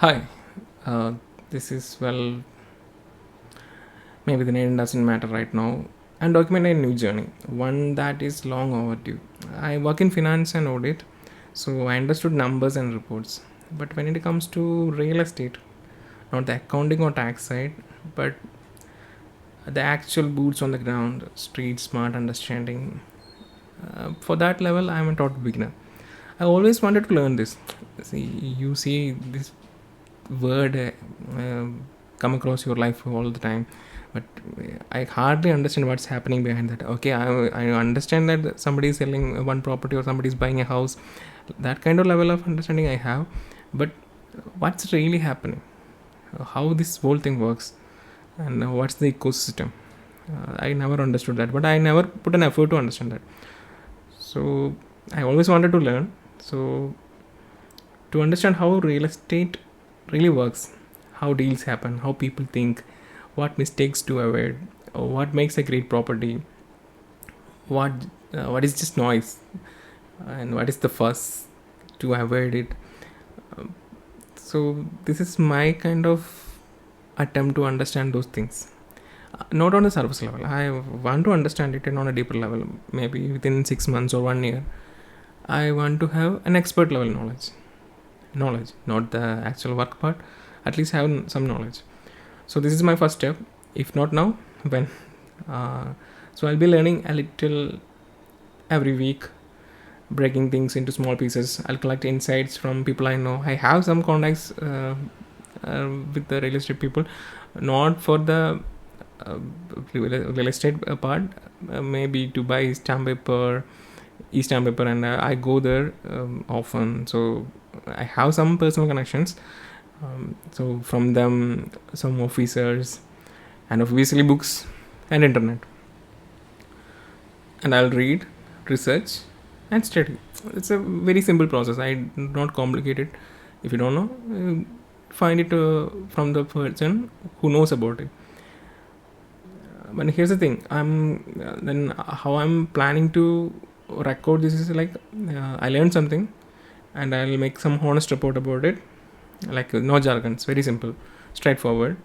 Hi, uh, this is maybe the name doesn't matter right now. I'm documenting a new journey, one that is long overdue. I work in finance and audit, so I understood numbers and reports. But when it comes to real estate, not the accounting or tax side, but the actual boots on the ground, street smart understanding, for that level, I'm a total beginner. I always wanted to learn this. You see this word come across your life all the time, but I hardly understand what's happening behind that. Okay, I understand that somebody is selling one property or somebody is buying a house. That kind of level of understanding I have, but what's really happening? How this whole thing works, and what's the ecosystem? I never understood that, but I never put an effort to understand that. So I always wanted to learn. So to understand how real estate really works, how deals happen, how people think, what mistakes to avoid, or what makes a great property, what what is just noise, and what is the fuss to avoid it. Um, so this is my kind of attempt to understand those things. Not on the surface level. I want to understand it and on a deeper level. Maybe within 6 months or 1 year, I want to have an expert level knowledge, not the actual work part. At least have some knowledge. So this is my first step. If not now, when? So I'll be learning a little every week, breaking things into small pieces. I'll collect insights from people I know. I have some contacts with the real estate people, not for the uh, real estate part. Maybe to buy stamp paper, and I go there often. So I have some personal connections. So from them, some officers, and obviously books and internet. And I'll read, research, and study. It's a very simple process. I not complicate it. If you don't know, find it from the person who knows about it. But here's the thing. Then how I'm planning to record this is like I learned something, and I'll make some honest report about it. Like no jargons, very simple, straightforward.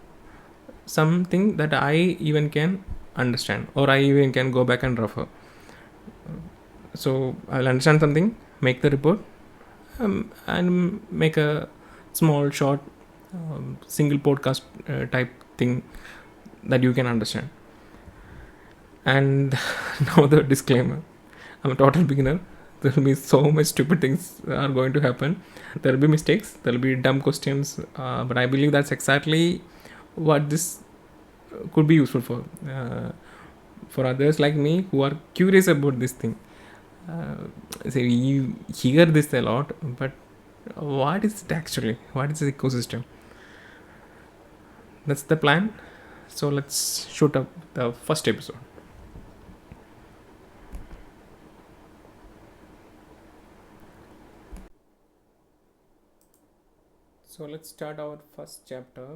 Something that I even can understand, or I even can go back and refer. So I'll understand something, make the report, and make a small short single podcast type thing that you can understand. And now the disclaimer: I'm a total beginner. There will be so much stupid things are going to happen. There will be mistakes, there will be dumb questions, but I believe that's exactly what this could be useful for. For others like me who are curious about this thing. So you hear this a lot, but what is it actually? What is the ecosystem? That's the plan. So let's shoot up the first episode. So let's start our first chapter.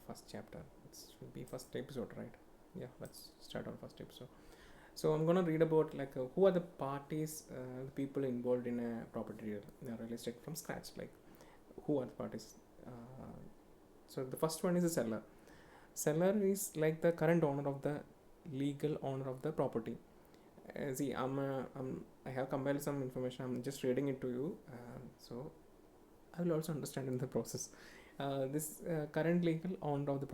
First chapter. It will be first episode, right? Yeah, let's start our first episode. So I'm gonna read about like who are the parties, the people involved in a property real estate from scratch. Like who are the parties? So the first one is the seller. Seller is like the current owner of the legal owner of the property. See, I have compiled some information. I'm just reading it to you, so I will also understand in the process. This current legal owner of the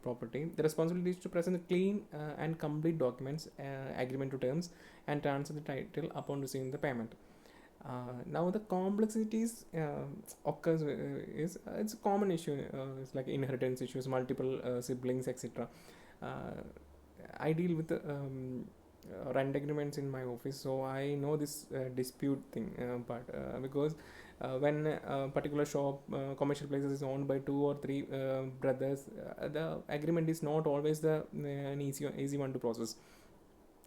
property, the responsibility is to present the clean and complete documents, agreement to terms, and transfer the title upon receiving the payment. Now the complexities occurs is it's a common issue. It's like inheritance issues, multiple siblings, etc. I deal with rent agreements in my office, so I know this dispute thing part because when a particular shop, commercial places is owned by two or three brothers, the agreement is not always an easy one to process.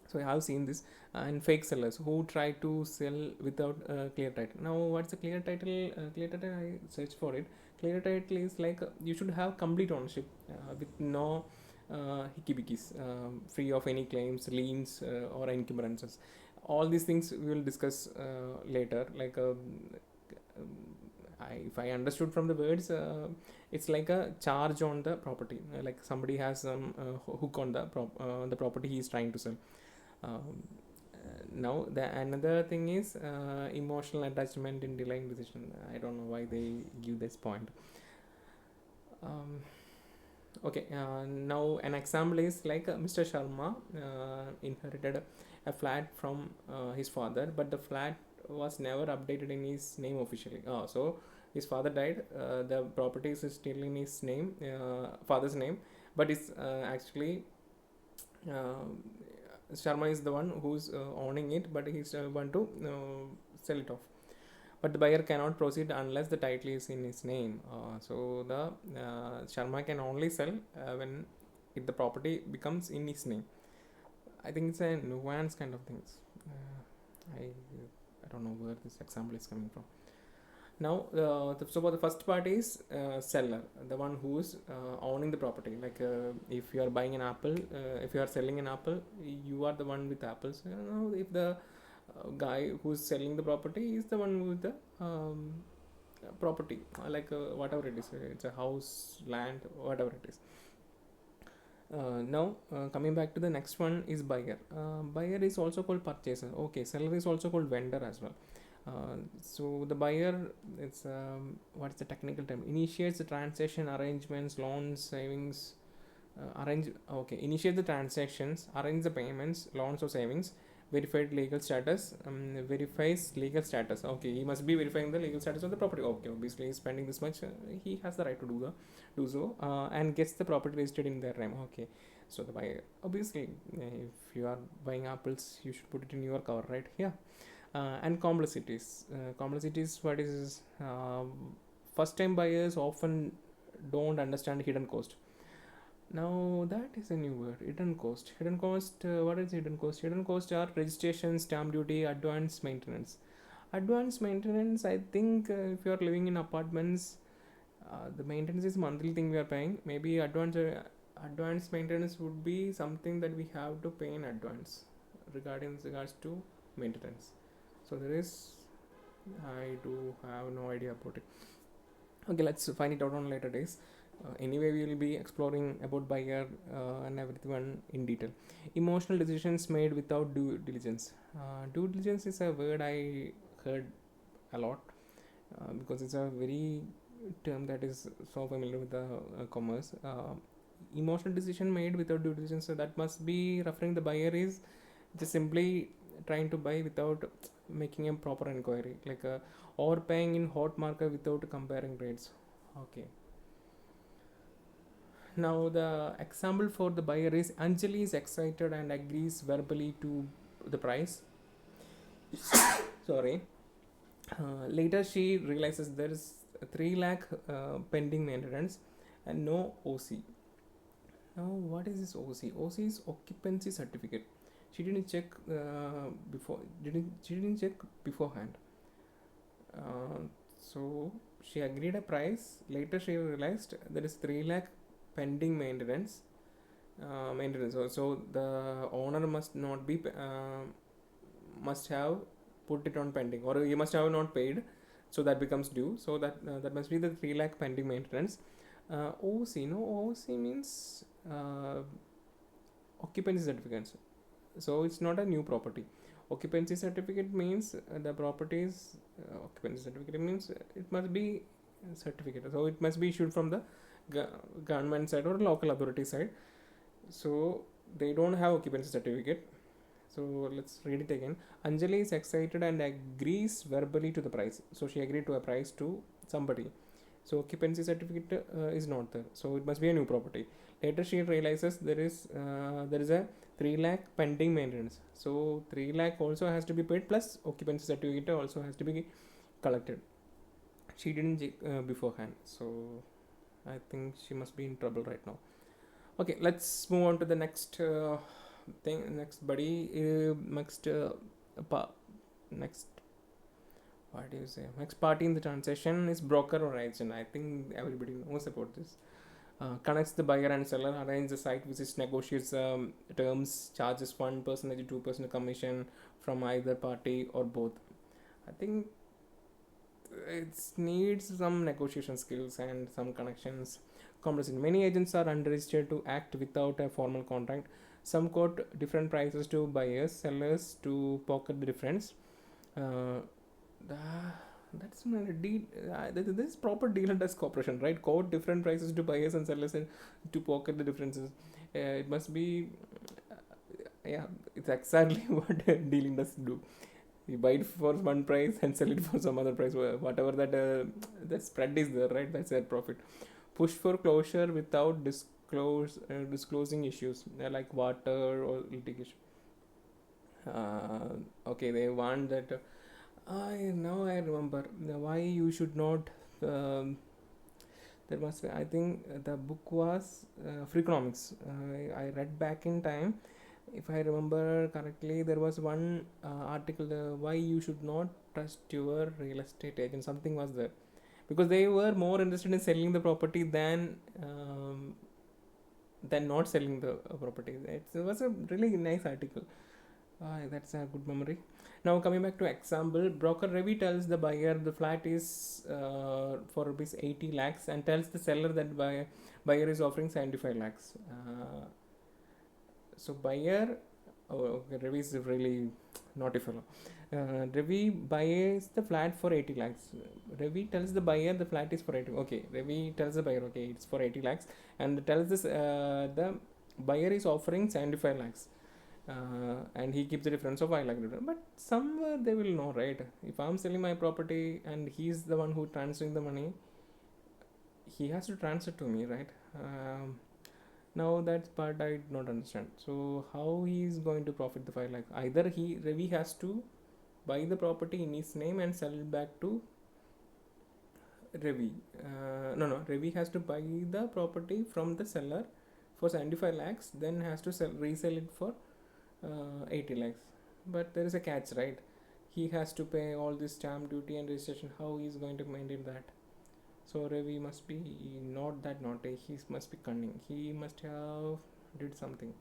So I have seen this, and fake sellers who try to sell without clear title. Now what's a clear title? Clear title, I search for it. Clear title is like you should have complete ownership with no hickey free of any claims, liens, or encumbrances. All these things we will discuss later. Like if I understood from the words, it's like a charge on the property, like somebody has some hook on the property he is trying to sell. um, Now the another thing is emotional attachment in delaying decision. I don't know why they give this point. um, okay, now an example is like Mr. Sharma inherited a flat from his father, but the flat was never updated in his name officially. So his father died, the property is still in his name, father's name, but it's actually uh, Sharma is the one who's owning it, but he's want to sell it off. But the buyer cannot proceed unless the title is in his name. So the Sharma can only sell when if the property becomes in his name. I think it's a nuance kind of things. I don't know where this example is coming from. Now, so for the first part is seller, the one who is owning the property. Like if you are buying an apple, if you are selling an apple, you are the one with apples. If the guy who's selling the property is the one with the property, like whatever it is, it's a house, land, whatever it is. Now coming back to the next one is buyer. Buyer is also called purchaser. Okay, seller is also called vendor as well. So the buyer, it's what's the technical term, initiates the transaction, arrangements, loans, savings, initiate the transactions, arrange the payments, loans or savings, verified legal status, verifies legal status. Okay, he must be verifying the legal status of the property. Okay, obviously he's spending this much, he has the right to do so, and gets the property registered in their name. Okay, so the buyer, obviously, if you are buying apples, you should put it in your cover, right? Yeah. And complexities. Complexities, what is first time buyers often don't understand hidden cost. Now that is a new word, hidden cost. Hidden cost, what is hidden cost? Hidden cost are registration, stamp duty, advance maintenance. Advance maintenance, I think if you are living in apartments, the maintenance is monthly thing we are paying. Maybe advance maintenance would be something that we have to pay in advance regarding regards to maintenance. So there is, I do have no idea about it. Okay, let's find it out on later days. Anyway, we will be exploring about buyer and everyone in detail. Emotional decisions made without due diligence. Due diligence is a word I heard a lot because it's a very term that is so familiar with the commerce. Emotional decision made without due diligence, so that must be referring the buyer is just simply trying to buy without making a proper inquiry, like overpaying in hot market without comparing rates. Okay, now the example for the buyer is Anjali is excited and agrees verbally to the price. Sorry. Later she realizes there is 3 lakh pending maintenance and no OC. Now what is this OC? OC is occupancy certificate. She didn't check she didn't check beforehand. So she agreed a price. Later she realized there is 3 lakh pending maintenance. So the owner must not be must have put it on pending, or he must have not paid, so that becomes due. So that must be the 3 lakh pending maintenance. OC, no, OC means occupancy certificates. So it's not a new property. Occupancy certificate means the property's occupancy certificate means it must be certificate, so it must be issued from the government side or local authority side. So they don't have occupancy certificate. So let's read it again. Anjali is excited and agrees verbally to the price. So she agreed to a price to somebody. So occupancy certificate is not there. So it must be a new property. Later she realizes there is a 3 lakh pending maintenance. So 3 lakh also has to be paid, plus occupancy certificate also has to be collected. She didn't check beforehand. So I think she must be in trouble right now. Okay, let's move on to the next thing. Next buddy, next what do you say? Next party in the transaction is broker or agent. I think everybody knows about this. Connects the buyer and seller, arranges the site visits, negotiates terms, charges 1% to 2% commission from either party or both. I think it needs some negotiation skills and some connections. Complexity. Many agents are unregistered to act without a formal contract. Some quote different prices to buyers, sellers to pocket the difference. Uh, the, that's not a deal. This is proper deal and desk cooperation, right? Quote different prices to buyers and sellers and to pocket the differences. It must be, yeah, it's exactly what dealing does do. You buy it for one price and sell it for some other price, whatever that spread is there, right? That's their profit. Push for closure without disclosing issues like water or litigation. Okay, they want that. I remember why you should not. There must be, I think the book was Freakonomics. I read back in time. If I remember correctly, there was one article, why you should not trust your real estate agent. Something was there because they were more interested in selling the property than not selling the property. It was a really nice article. That's a good memory. Now coming back to example, broker Ravi tells the buyer the flat is for rupees 80 lakhs and tells the seller that buyer is offering 75 lakhs. So buyer, oh, okay, Ravi is really naughty fellow. Ravi buys the flat for 80 lakhs. Ravi tells the buyer the flat is for 80. Okay, Ravi tells the buyer, okay, it's for 80 lakhs, and tells this the buyer is offering 75 lakhs. And he keeps the difference of 5 lakh difference. But somewhere they will know, right? If I'm selling my property and he's the one who transferring the money, he has to transfer to me, right? Now that part I did not understand. So how he is going to profit the 5 lakh? Either Ravi has to buy the property in his name and sell it back to Ravi. No. Ravi has to buy the property from the seller for 75 lakhs, then has to resell it for 80 lakhs. But there is a catch, right? He has to pay all this stamp duty and registration. How he is going to maintain that? So Ravi must be not that naughty. He must be cunning. He must have did something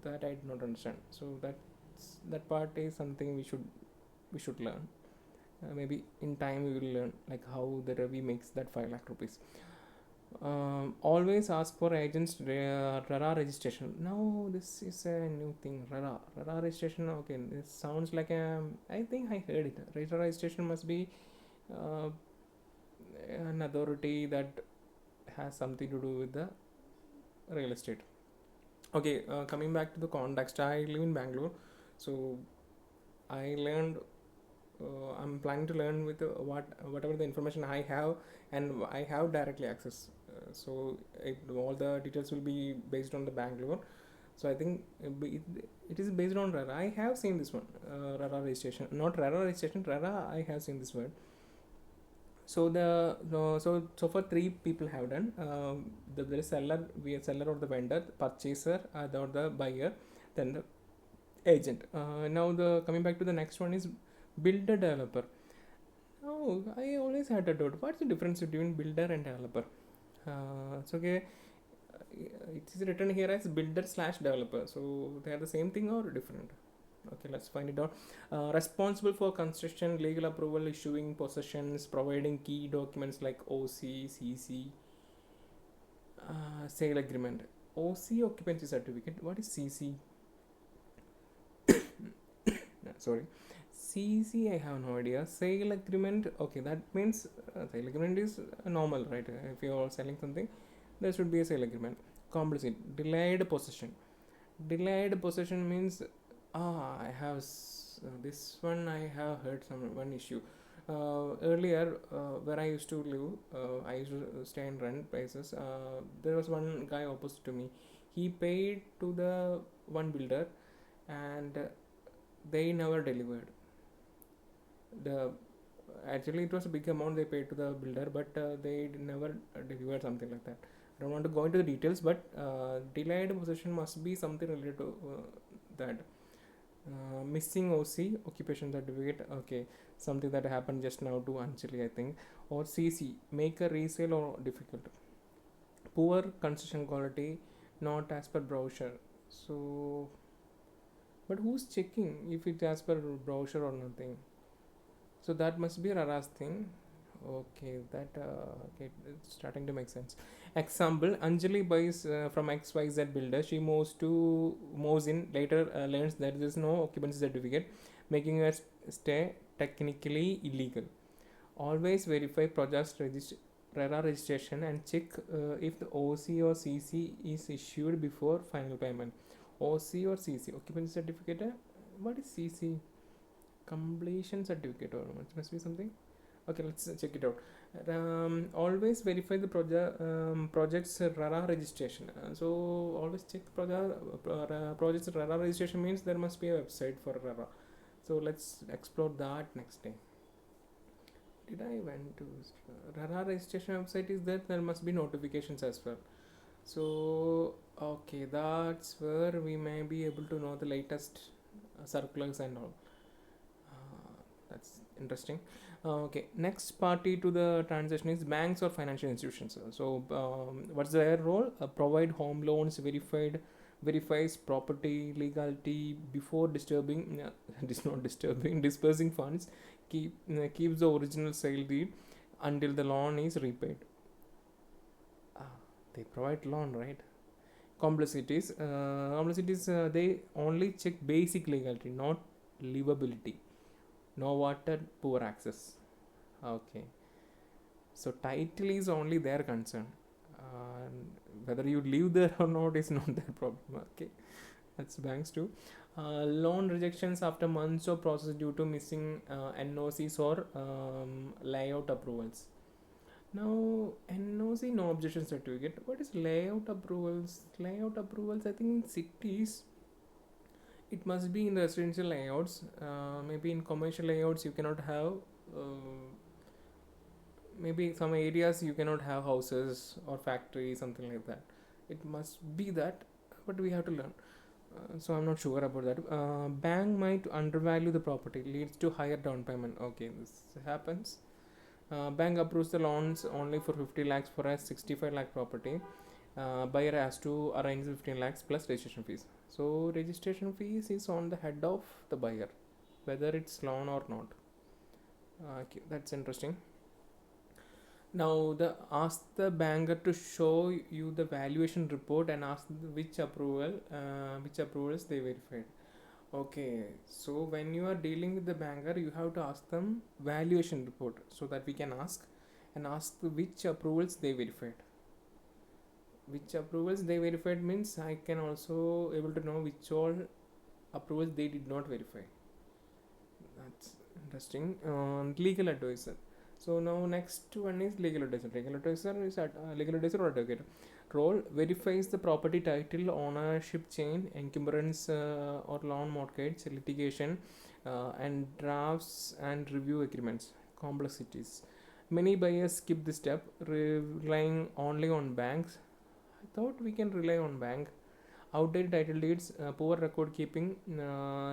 that I did not understand. So that part is something we should learn. Maybe in time we will learn like how the Ravi makes that 5 lakh rupees. Always ask for agents RARA registration. Now this is a new thing. RARA registration. Okay, this sounds like I think I heard it. RARA registration must be an authority that has something to do with the real estate. Okay, coming back to the context, I live in Bangalore, so I learned. I'm planning to learn with whatever the information I have, and I have directly access. All the details will be based on the Bangalore. So I think it is based on RARA. I have seen this one, RARA registration, not RARA registration. RARA, I have seen this word. So so far 3 people have done. The seller or the vendor, the purchaser, or the buyer, then the agent. Now the coming back to the next one is builder developer. Oh, I always had a doubt. What's the difference between builder and developer? It's okay. It is written here as builder/developer. So they are the same thing or different? Okay, let's find it out. Responsible for construction, legal approval, issuing possessions, providing key documents like OC, CC, sale agreement. OC, occupancy certificate. What is CC? Sorry, CC, I have no idea. Sale agreement. Okay, that means sale agreement is normal, right? If you are selling something, there should be a sale agreement. Complicit. Delayed possession. Delayed possession means I have this one. I have heard one issue earlier where I used to live. I used to stay in rent places. There was one guy opposite to me. He paid to the one builder, and they never delivered. The Actually it was a big amount they paid to the builder, but they never delivered, something like that. I don't want to go into the details, but delayed possession must be something related to that. Missing OC, occupation certificate. Okay, something that happened just now to Anjali, I think. Or CC, make a resale or difficult. Poor construction quality, not as per brochure. So but who's checking if it's as per brochure or nothing? So that must be Rara's thing. Okay, that okay, it's starting to make sense. Example: Anjali buys from XYZ builder. She moves in later, learns that there is no occupancy certificate, making her stay technically illegal. Always verify project's RERA registration and check if the OC or CC is issued before final payment. OC or CC, occupancy certificate. What is CC? Completion certificate, or it must be something. Okay, let's check it out. Always verify the project's RARA registration. So always check project's RARA registration means there must be a website for RARA. So let's explore that next day. Did I went to RARA registration website is there must be notifications as well. So okay, that's where we may be able to know the latest circulars and all. That's interesting. Okay, next party to the transaction is banks or financial institutions. So, what's their role? Provide home loans, verifies property legality before disturbing, not disturbing, dispersing funds. Keeps the original sale deed until the loan is repaid. They provide loan, right? Complexities. They only check basic legality, not livability. No water, poor access. Okay. So title is only their concern. Whether you live there or not is not their problem. Okay. That's banks too. Loan rejections after months of process due to missing NOCs or layout approvals. Now NOC, no objection certificate. What is layout approvals? Layout approvals, I think in cities it must be in the residential layouts. Maybe in commercial layouts you cannot have. Maybe some areas you cannot have houses or factories, something like that. It must be that, but we have to learn. So I'm not sure about that. Bank might undervalue the property, leads to higher down payment. Okay, this happens. Bank approves the loans only for 50 lakhs for a 65 lakh property. Buyer has to arrange 15 lakhs plus registration fees. So registration fees is on the head of the buyer, whether it's loan or not. Okay, that's interesting. Now ask the banker to show you the valuation report and ask which approvals they verified. Okay, so when you are dealing with the banker, you have to ask them valuation report so that we can ask which approvals they verified. Which approvals they verified means I can also able to know which all approvals they did not verify. That's interesting. Legal advisor. So now next one is legal advisor. Legal advisor or advocate. Role: verifies the property title, ownership chain, encumbrance or loan mortgage, litigation, and drafts and review agreements. Complexities. Many buyers skip this step, relying only on banks. I thought we can rely on bank. Outdated title deeds, poor record keeping,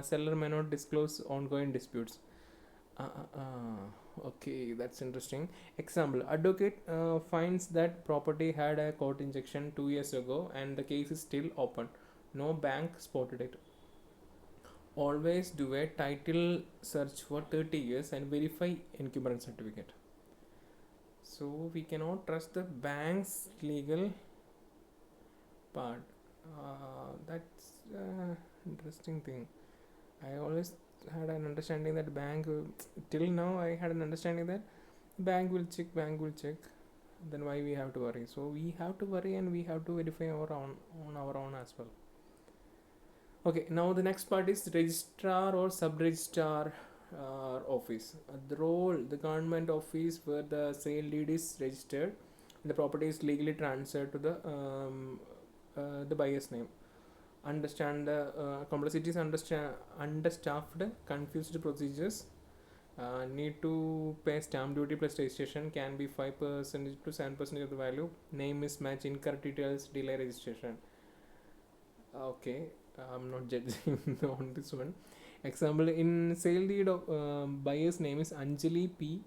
seller may not disclose ongoing disputes. Okay, that's interesting. Example: advocate finds that property had a court injunction 2 years ago and the case is still open. No bank spotted it. Always do a title search for 30 years and verify encumbrance certificate. So we cannot trust the bank's legal part. That's interesting thing. I always had an understanding that bank till now I had an understanding that bank will check, then why we have to worry? So we have to worry and we have to verify on our own as well. Okay, now the next part is registrar or sub-registrar office. The role: the government office where the sale deed is registered, the property is legally transferred to the buyer's name. Understand the complexities, understaffed, confused procedures, need to pay stamp duty plus registration, can be 5% to 7% of the value, name mismatch, incorrect details, delay registration. Okay, I'm not judging on this one. Example: in sale deed of buyer's name is Anjali P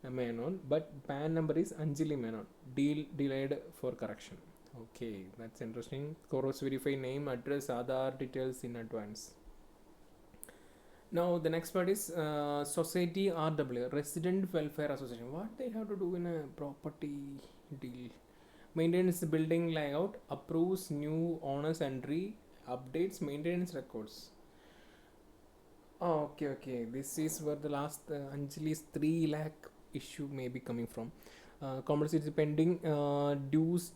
Menon, but PAN number is Anjali Menon. Deal delayed for correction. Okay, that's interesting. Cross verify name, address, Aadhaar details in advance. Now the next part is society RW, resident welfare association. What they have to do in a property deal? Maintains the building layout, approves new owners entry, updates maintenance records. Oh, okay. This is where the last Anjali's 3 lakh issue may be coming from. Compulsory pending dues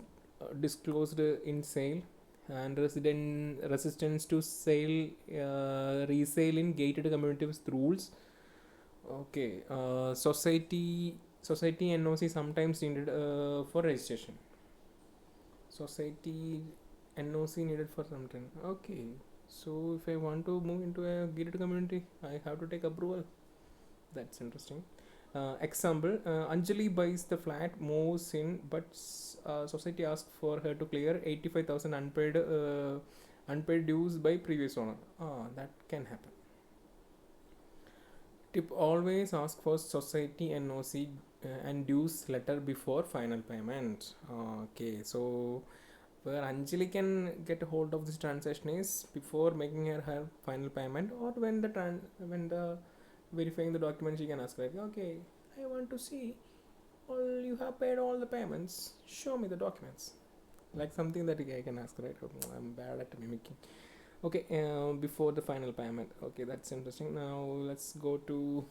disclosed in sale, and resident resistance to sale resale in gated community with rules. Okay, society NOC sometimes needed for registration. Society NOC needed for some time. Okay, so if I want to move into a gated community, I have to take approval. That's interesting. Example: Anjali buys the flat, moves in, but society asks for her to clear 85,000 unpaid dues by previous owner. That can happen. Tip: always ask for society NOC and dues letter before final payment. Okay, so where Anjali can get a hold of this transaction is before making her final payment, or when the verifying the document, she can ask like, okay, I want to see all you have paid all the payments. Show me the documents. Like something that I can ask, right? I'm bad at mimicking. Okay, before the final payment. Okay, that's interesting. Now let's go to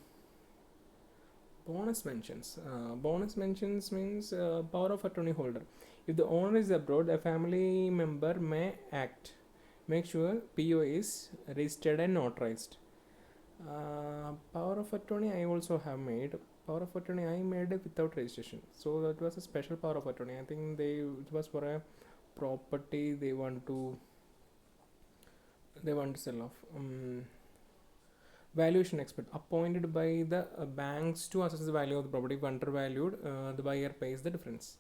bonus mentions. Bonus mentions means power of attorney holder. If the owner is abroad, a family member may act. Make sure PO is registered and notarized. Power of attorney I also have made. Power of attorney I made it without registration. So that was a special power of attorney. I think it was for a property they want to sell off. Valuation expert appointed by the banks to assess the value of the property. If undervalued, the buyer pays the difference.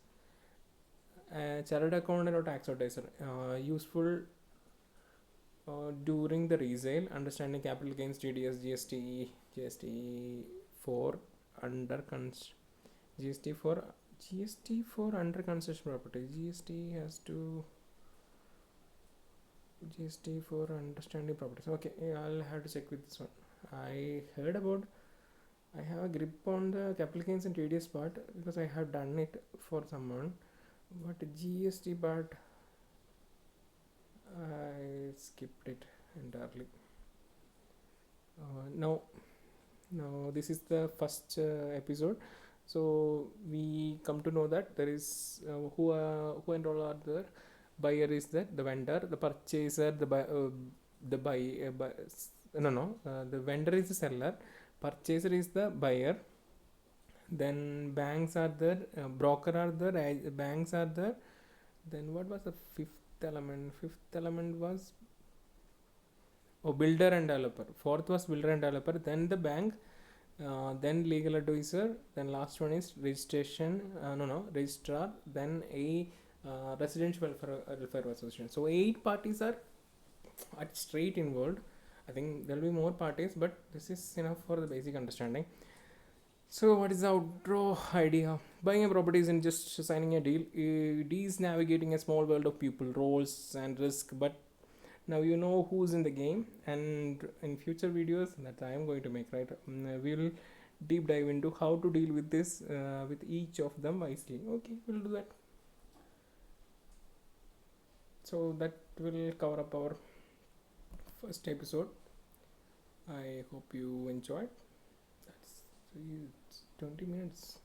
Chartered accountant or tax advisor, useful during the resale, understanding capital gains, TDS, GST for under GST for under construction property. GST for understanding properties. Okay, I'll have to check with this one. I have a grip on the capital gains and TDS part because I have done it for someone, but GST part I skipped it entirely. Now this is the first episode, so we come to know that there is who and all are there. Buyer is that the vendor, the purchaser, the vendor is the seller, purchaser is the buyer, then banks are there, broker are there, banks are there. Then what was the fifth element was builder and developer. Fourth was builder and developer, then the bank, then legal advisor, then last one is registration, registrar, then a residential welfare association. So 8 parties are at straight involved. I think there will be more parties, but this is enough for the basic understanding. So what is the outro idea? Buying a property isn't just signing a deal. It is navigating a small world of people, roles and risk. But now you know who's in the game, and in future videos that I am going to make, right, we'll deep dive into how to deal with this with each of them wisely. Okay, we'll do that. So that will cover up our first episode. I hope you enjoyed. That's 20 minutes.